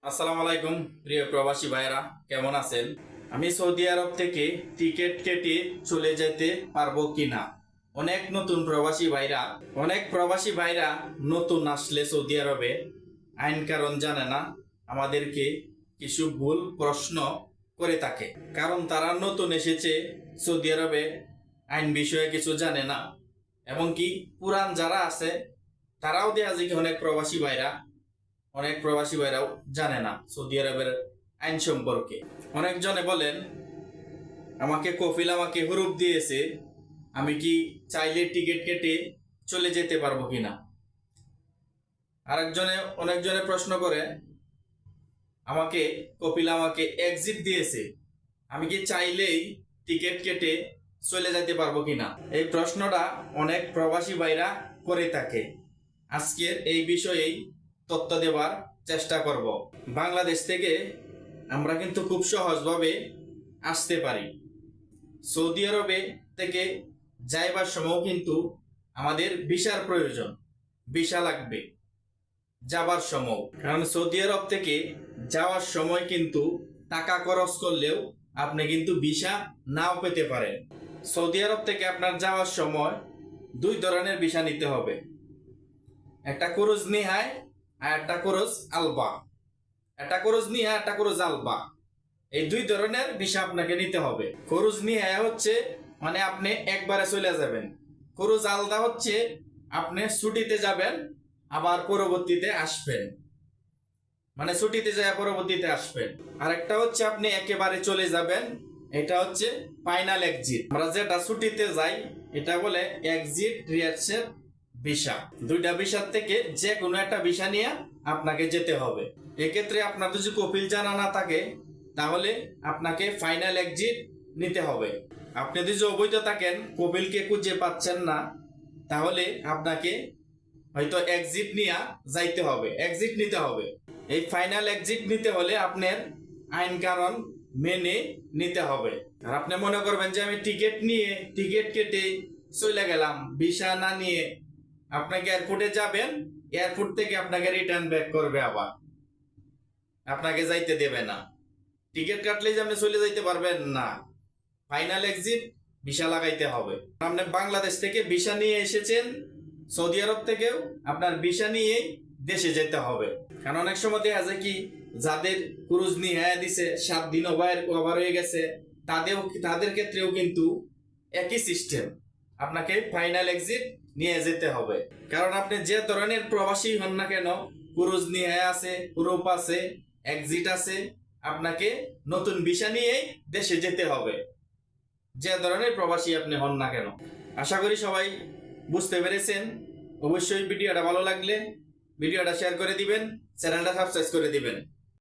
আসসালামু আলাইকুম প্রিয় প্রবাসী ভাইরা, কেমন আছেন? আমি সৌদি আরব থেকে টিকিট কেটে চলে যেতে পারবো কিনা? অনেক প্রবাসী ভাইরা নতুন আসলে সৌদি আরবে আইন কারণ জানে না, আমাদেরকে কিছু ভুল প্রশ্ন করে থাকে। কারণ তারা নতুন এসেছে সৌদি আরবে, আইন বিষয়ে কিছু জানে না। এবং কি পুরান যারা আছে তারাও দেখা যায় কি অনেক প্রবাসী ভাইরাও জানে না সৌদি আরবের আইন সম্পর্কে। অনেকজনে বলেন আমাকে কফিল আমাকে হুরুপ দিয়েছে, আমি কি চাইলে টিকিট কেটে চলে যেতে পারবো কিনা। অনেকজনে প্রশ্ন করে আমাকে কপিল আমাকে এক্সিট দিয়েছে, আমি কি চাইলেই টিকিট কেটে চলে যেতে পারবো কিনা। এই প্রশ্নটা অনেক প্রবাসী ভাইরা করে থাকে। আজকের এই বিষয়েই তথ্য দেওয়ার চেষ্টা করব। বাংলাদেশ থেকে আমরা কিন্তু খুব সহজভাবে আসতে পারি। সৌদি আরবে থেকে যাইবার সময় কিন্তু আমাদের ভিসার প্রয়োজন, ভিসা লাগবে যাবার সময়। কারণ সৌদি আরব থেকে যাওয়ার সময় কিন্তু টাকা খরচ করলেও আপনি কিন্তু ভিসা নাও পেতে পারেন। সৌদি আরব থেকে আপনার যাওয়ার সময় দুই ধরনের ভিসা নিতে হবে, একটা কুরুজ নিহায় আর একটা কুরুজ আলবা। এই দুই ধরনের ভিসা আপনাকে নিতে হবে। কুরুজ নিহায় হচ্ছে মানে আপনি একবারে চলে যাবেন, কুরুজ আলদা হচ্ছে আপনি ছুটিতে যাবেন আবার পরবর্তীতে আসবেন, মানে ছুটিতে যায় পরবর্তীতে আসবেন। আরেকটা হচ্ছে আপনি একেবারে চলে যাবেন, এটা হচ্ছে ফাইনাল এক্সিট। আমরা যেটা ছুটিতে যাই এটা বলে এক্সিট রিয়াকশন ভিসা। দুইটা ভিসার থেকে যে কোনো একটা ভিসা নিয়ে আপনাকে যেতে হবে। এক্ষেত্রে আপনার যদি কপিল জানা না থাকে তাহলে আপনাকে ফাইনাল এক্সিট নিতে হবে। আপনি যদি অবৈধ থাকেন, কপিলকে খুঁজে পাচ্ছেন না, তাহলে আপনাকে হয়তো এক্সিট নিয়ে যাইতে হবে, এক্সিট নিতে হবে। এই ফাইনাল এক্সিট নিতে হলে আপনার আইন কারণ মেনে নিতে হবে। আর আপনি মনে করবেন যে আমি টিকিট কেটে চলে গেলাম ভিসা না নিয়ে, আপনাকে এয়ারপোর্টে যাবেন, এয়ারপোর্ট থেকে আপনাকে রিটার্ন ব্যাক করবে, আবার আপনাকে যাইতে দেবে না। টিকিট কাটলে যে আপনি চলে যাইতে পারবেন না, ফাইনাল এক্সিট ভিসা লাগাইতে হবে। আপনি বাংলাদেশ থেকে ভিসা নিয়ে এসেছেন, সৌদি আরব থেকেও আপনার ভিসা নিয়ে দেশে যেতে হবে। কারণ অনেক সময় দেখা যায় কি যাদের ক্রুজ নিয়ে দিছে 7 দিন ওভার হয়ে গেছে, তাদের ক্ষেত্রেও কিন্তু একই সিস্টেম, আপনাকে ফাইনাল এক্সিট নিয়ে যেতে হবে। কারণ আপনি যে ধরনের প্রবাসী হন না কেন, ক্রুজ নিয়ে আছে, হুরুপ আছে, এক্সিট আছে, আপনাকে নতুন ভিসা নিয়েই দেশে যেতে হবে, যে ধরনের প্রবাসী আপনি হন না কেন। আশা করি সবাই বুঝতে পেরেছেন। অবশ্যই ভিডিওটা ভালো লাগলে ভিডিওটা শেয়ার করে দিবেন, চ্যানেলটা সাবস্ক্রাইব করে দিবেন।